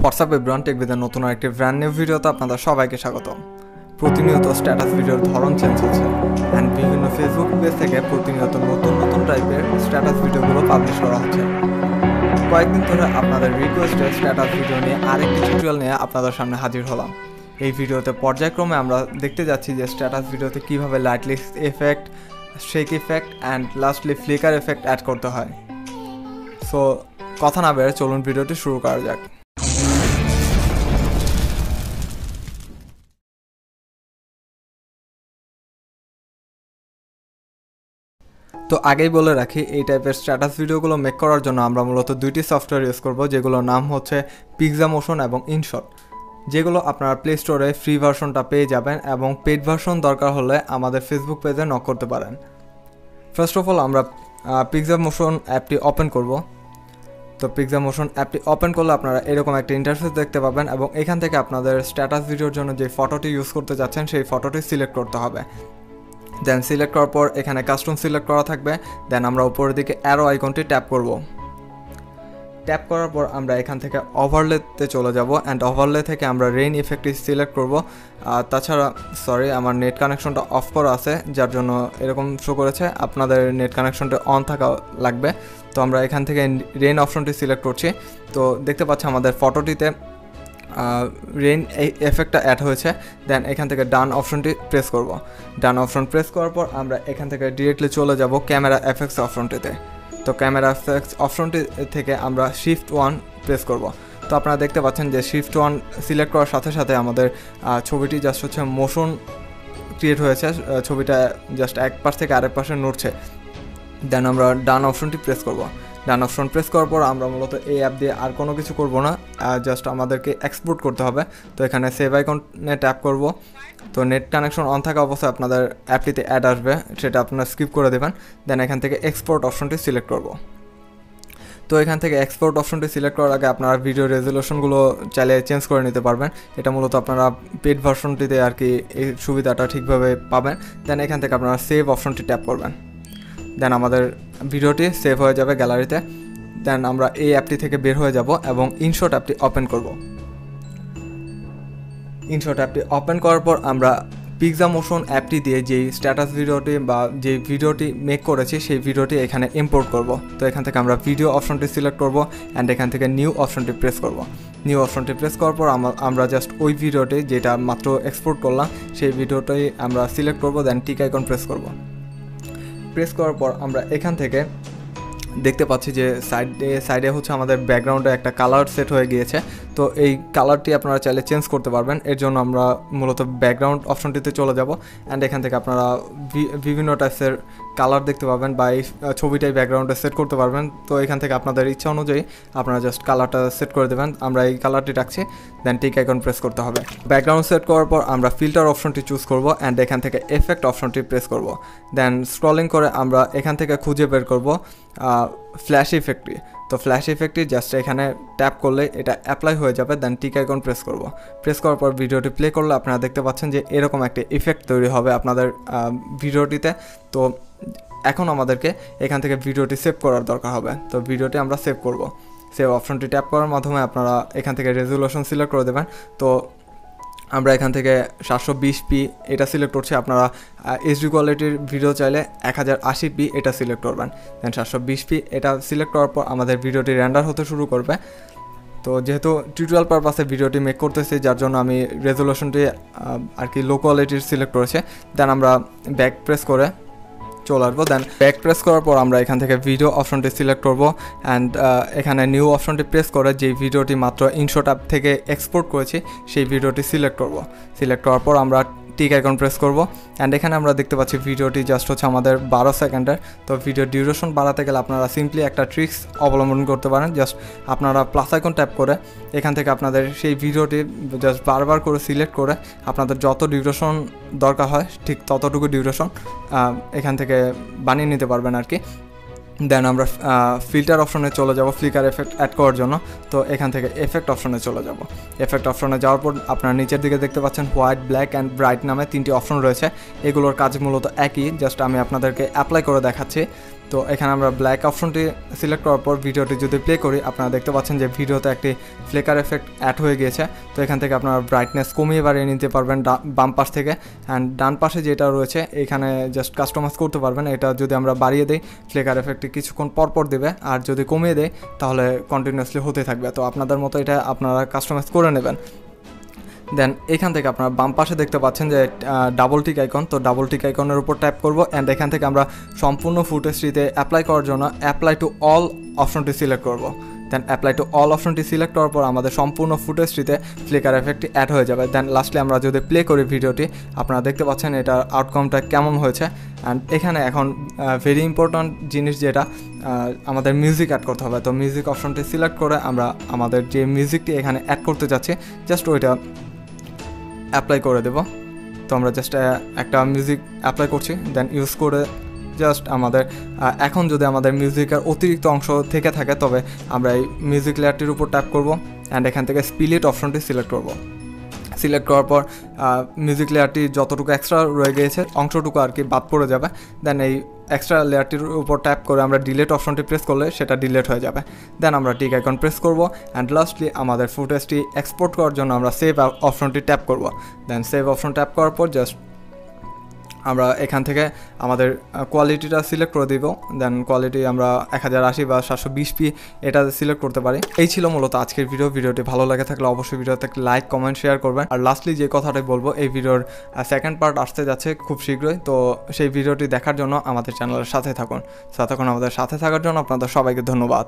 WhatsApp everyone, টেকবিদের নতুন আরেকটি brand new ভিডিওতে আপনাদের সবাইকে স্বাগতম। প্রতিনিয়ত স্ট্যাটাস ভিডিওর ধরন চেঞ্জ হচ্ছে অ্যান্ড বিভিন্ন ফেসবুক পেজ থেকে প্রতিনিয়ত নতুন নতুন টাইপের স্ট্যাটাস ভিডিওগুলো পাবলিশ করা হচ্ছে। কয়েকদিন ধরে আপনাদের রিকোয়েস্টে স্ট্যাটাস ভিডিও নিয়ে আরেকটি টিউটোরিয়াল নিয়ে আপনাদের সামনে হাজির হলাম। এই ভিডিওতে পর্যায়ক্রমে আমরা দেখতে যাচ্ছি যে স্ট্যাটাস ভিডিওতে কীভাবে লাইটলিস্ট effect, shake effect and lastly flicker effect add করতে হয়। সো কথা না বেড়ে চলুন ভিডিওটি শুরু করা যাক। তো আগেই বলে রাখি, এই টাইপের স্ট্যাটাস ভিডিওগুলো মেক করার জন্য আমরা মূলত দুইটি সফটওয়্যার ইউজ করব, যেগুলোর নাম হচ্ছে পিক্সামোশন এবং ইনশট, যেগুলো আপনারা প্লে স্টোরে ফ্রি ভার্সনটা পেয়ে যাবেন এবং পেড ভার্সন দরকার হলে আমাদের ফেসবুক পেজে নক করতে পারেন। ফার্স্ট অফ অল আমরা পিক্সামোশন অ্যাপটি ওপেন করব। তো পিক্সামোশন অ্যাপটি ওপেন করলে আপনারা এরকম একটা ইন্টারফেস দেখতে পাবেন এবং এখান থেকে আপনাদের স্ট্যাটাস ভিডিওর জন্য যে ফটোটি ইউজ করতে যাচ্ছেন সেই ফটোটি সিলেক্ট করতে হবে। দেন সিলেক্ট করার পর এখানে কাস্টম সিলেক্ট করা থাকবে। দেন আমরা উপরের দিকে অ্যারো আইকনটি ট্যাপ করব। ট্যাপ করার পর আমরা এখান থেকে ওভারলেতে চলে যাব অ্যান্ড ওভারলে থেকে আমরা রেইন ইফেক্টটি সিলেক্ট করব। তাছাড়া আমার নেট কানেকশনটা অফ করা আছে, যার জন্য এরকম শো করেছে। আপনাদের নেট কানেকশনটা অন থাকা লাগবে। তো আমরা এখান থেকে রেইন অপশনটি সিলেক্ট করছি। তো দেখতে পাচ্ছি আমাদের ফটোটিতে রেইন এফেক্টটা অ্যাড হয়েছে। দেন এখান থেকে ডান অপশনটি প্রেস করব। ডান অপশন প্রেস করার পর আমরা এখান থেকে ডিরেক্টলি চলে যাব ক্যামেরা এফেক্টস অপশনটিতে। তো ক্যামেরা এফেক্টস অপশনটি থেকে আমরা শিফট 1 প্রেস করব। তো আপনারা দেখতে পাচ্ছেন যে শিফট 1 সিলেক্ট করার সাথে সাথে আমাদের ছবিটি জাস্ট হচ্ছে মোশন ক্রিয়েট হয়েছে, ছবিটা জাস্ট এক পাশ থেকে আরেক পাশে নড়ছে। দেন আমরা ডান অপশনটি প্রেস করব। ডান অপশন প্রেস করার পর আমরা মূলত এই অ্যাপ দিয়ে আর কোনো কিছু করব না, জাস্ট আমাদেরকে এক্সপোর্ট করতে হবে। তো এখানে সেভ আইকনে ট্যাপ করব। তো নেট কানেকশন অন থাকা অবস্থায় আপনাদের অ্যাপটিতে অ্যাড আসবে, সেটা আপনারা স্কিপ করে দেবেন। দেন এখান থেকে এক্সপোর্ট অপশনটি সিলেক্ট করব। তো এখান থেকে এক্সপোর্ট অপশনটি সিলেক্ট করার আগে আপনারা ভিডিও রেজুলেশনগুলো চাইলে চেঞ্জ করে নিতে পারবেন। এটা মূলত আপনারা পেড ভার্সনটিতে আর কি এই সুবিধাটা ঠিকভাবে পাবেন। দেন এখান থেকে আপনারা সেভ অপশনটি ট্যাপ করবেন। দেন আমাদের ভিডিওটি সেভ হয়ে যাবে গ্যালারিতে। দেন আমরা এই অ্যাপটি থেকে বের হয়ে যাব এবং ইনশট অ্যাপটি ওপেন করব। ইনশট অ্যাপটি ওপেন করার পর আমরা পিক্সামোশন অ্যাপটি দিয়ে যেই স্ট্যাটাস ভিডিওটি বা যে ভিডিওটি মেক করেছি সেই ভিডিওটি এখানে ইম্পোর্ট করব। তো এখান থেকে আমরা ভিডিও অপশনটি সিলেক্ট করব অ্যান্ড এখান থেকে নিউ অপশনটি প্রেস করব। নিউ অপশনটি প্রেস করার পর আমরা জাস্ট ওই ভিডিওটি যেটা মাত্র এক্সপোর্ট করলাম সেই ভিডিওটাই আমরা সিলেক্ট করব। দেন টিক আইকন প্রেস করব। প্রেস করার পর আমরা এখান থেকে দেখতে পাচ্ছি যে সাইডে হচ্ছে আমাদের ব্যাকগ্রাউন্ডে একটা কালার সেট হয়ে গিয়েছে। তো এই কালারটি আপনারা চাইলে চেঞ্জ করতে পারবেন। এর জন্য আমরা মূলত ব্যাকগ্রাউন্ড অপশনটিতে চলে যাব অ্যান্ড এখান থেকে আপনারা বিভিন্ন টাইপসের কালার দেখতে পাবেন বা এই ছবিটাই ব্যাকগ্রাউন্ডে সেট করতে পারবেন। তো এখান থেকে আপনাদের ইচ্ছা অনুযায়ী আপনারা জাস্ট কালারটা সেট করে দেবেন। আমরা এই কালারটি রাখছি। দেন টিক আইকন প্রেস করতে হবে। ব্যাকগ্রাউন্ড সেট করার পর আমরা ফিল্টার অপশনটি চুজ করব অ্যান্ড এখান থেকে এফেক্ট অপশনটি প্রেস করব। দেন স্ক্রলিং করে আমরা এখান থেকে খুঁজে বের করব ফ্ল্যাশ ইফেক্টটি। তো ফ্ল্যাশ ইফেক্টটি জাস্ট এখানে ট্যাপ করলে এটা অ্যাপ্লাই হয়ে যাবে। দেন টিক আইকন প্রেস করব। প্রেস করার পর ভিডিওটি প্লে করলে আপনারা দেখতে পাচ্ছেন যে এরকম একটা ইফেক্ট তৈরি হবে আপনাদের ভিডিওটিতে। তো এখন আমাদেরকে এখান থেকে ভিডিওটি সেভ করার দরকার হবে। তো ভিডিওটি আমরা সেভ করব। সেভ অপশনটি ট্যাপ করার মাধ্যমে আপনারা এখান থেকে রেজুলেশন সিলেক্ট করে দেবেন। তো আমরা এখান থেকে 720p এটা সিলেক্ট করছি। আপনারা এইচডি কোয়ালিটির ভিডিও চাইলে 1080p এটা সিলেক্ট করবেন। দেন 720p এটা সিলেক্ট করার পর আমাদের ভিডিওটি রেন্ডার হতে শুরু করবে। তো যেহেতু টিউটোরিয়াল পারপাসে ভিডিওটি মেক করতেছি, যার জন্য আমি রেজুলেশনটি আর কি লো কোয়ালিটির সিলেক্ট করেছি। দেন আমরা ব্যাক প্রেস করে চলে আসবো। দেন ব্যাক প্রেস করার পর আমরা এখান থেকে ভিডিও অপশনটি সিলেক্ট করব অ্যান্ড এখানে নিউ অপশনটি প্রেস করে যেই ভিডিওটি মাত্র ইনশট অ্যাপ থেকে এক্সপোর্ট করেছি সেই ভিডিওটি সিলেক্ট করব। সিলেক্ট করার পর আমরা টিক আইকন প্রেস করব অ্যান্ড এখানে আমরা দেখতে পাচ্ছি ভিডিওটি জাস্ট হচ্ছে আমাদের 12 সেকেন্ডের। তো ভিডিও ডিউরেশন বাড়াতে গেলে আপনারা সিম্পলি একটা ট্রিক্স অবলম্বন করতে পারেন। জাস্ট আপনারা প্লাস আইকন ট্যাপ করে এখান থেকে আপনাদের সেই ভিডিওটি জাস্ট বারবার করে সিলেক্ট করে আপনাদের যত ডিউরেশন দরকার হয় ঠিক ততটুকু ডিউরেশন এখান থেকে বানিয়ে নিতে পারবেন আর কি। দেন আমরা ফিল্টার অপশনে চলে যাব ফ্লিকার এফেক্ট অ্যাড করার জন্য। তো এখান থেকে এফেক্ট অপশনে চলে যাব। এফেক্ট অপশনে যাওয়ার পর আপনারা নিচের দিকে দেখতে পাচ্ছেন হোয়াইট, ব্ল্যাক অ্যান্ড ব্রাইট নামে 3টি অপশন রয়েছে। এগুলোর কাজ মূলত একই, জাস্ট আমি আপনাদেরকে অ্যাপ্লাই করে দেখাচ্ছি। তো এখানে আমরা ব্ল্যাক অপশনটি সিলেক্ট করার পর ভিডিওটি যদি প্লে করি আপনারা দেখতে পাচ্ছেন যে ভিডিওতে একটি ফ্লেকার এফেক্ট অ্যাড হয়ে গিয়েছে। তো এখান থেকে আপনারা ব্রাইটনেস কমিয়ে বাড়িয়ে নিতে পারবেন বাম পাশ থেকে। অ্যান্ড ডান পাশে যেটা রয়েছে এখানে জাস্ট কাস্টমাইজ করতে পারবেন। এটা যদি আমরা বাড়িয়ে দিই ফ্লেকার এফেক্টটি কিছুক্ষণ পরপর দেবে, আর যদি কমিয়ে দেয় তাহলে কন্টিনিউয়াসলি হতে থাকবে। তো আপনাদের মতো এটা আপনারা কাস্টমাইজ করে নেবেন। দেন এখান থেকে আপনারা বাম পাশে দেখতে পাচ্ছেন যে ডাবল টিক আইকন, তো ডাবল টিক আইকনের উপর ট্যাপ করব অ্যান্ড এখান থেকে আমরা সম্পূর্ণ ফুটেজটিতে অ্যাপ্লাই করার জন্য অ্যাপ্লাই টু অল অপশনটি সিলেক্ট করব। দেন অ্যাপ্লাই টু অল অপশনটি সিলেক্ট করার পর আমাদের সম্পূর্ণ ফুটেজটিতে ফ্লিকার এফেক্টটি অ্যাড হয়ে যাবে। দেন লাস্টলি আমরা যদি প্লে করি ভিডিওটি আপনারা দেখতে পাচ্ছেন এটার আউটকামটা কেমন হয়েছে। অ্যান্ড এখানে এখন ভেরি ইম্পর্ট্যান্ট জিনিস যেটা আমাদের মিউজিক অ্যাড করতে হবে। তো মিউজিক অপশনটি সিলেক্ট করে আমরা আমাদের যে মিউজিকটি এখানে অ্যাড করতে যাচ্ছি জাস্ট ওইটা অ্যাপ্লাই করে দেব। তো আমরা জাস্ট একটা মিউজিক অ্যাপ্লাই করছি, দেন ইউজ করে জাস্ট আমাদের এখন যদি আমাদের মিউজিকের অতিরিক্ত অংশ থেকে থাকে তবে আমরা এই মিউজিক লেয়ারটির উপর ট্যাপ করব অ্যান্ড এখান থেকে স্প্লিট অপশনটি সিলেক্ট করব। সিলেক্ট করার পর মিউজিক লেয়ারটি যতটুকু এক্সট্রা রয়ে গিয়েছে অংশটুকু আর কি বাদ পড়ে যাবে। দেন এই এক্সট্রা লেয়ারটির উপর ট্যাপ করে আমরা ডিলেট অপশনটি প্রেস করলে সেটা ডিলেট হয়ে যাবে। দেন আমরা টিক আইকন প্রেস করব অ্যান্ড লাস্টলি আমাদের ফুটেজটি এক্সপোর্ট করার জন্য আমরা সেভ অপশনটি ট্যাপ করব। দেন সেভ অপশন ট্যাপ করার পর জাস্ট আমরা এখান থেকে আমাদের কোয়ালিটিটা সিলেক্ট করে দিব। দেন কোয়ালিটি আমরা 1080 বা 720p এটা সিলেক্ট করতে পারি। এই ছিল মূলত আজকের ভিডিওটি ভালো লাগে থাকলে অবশ্যই ভিডিওতে লাইক কমেন্ট শেয়ার করবেন। আর লাস্টলি যে কথাটাই বলবো, এই ভিডিওর সেকেন্ড পার্ট আসতে যাচ্ছে খুব শীঘ্রই। তো সেই ভিডিওটি দেখার জন্য আমাদের চ্যানেলের সাথে থাকুন। আমাদের সাথে থাকার জন্য আপনাদের সবাইকে ধন্যবাদ।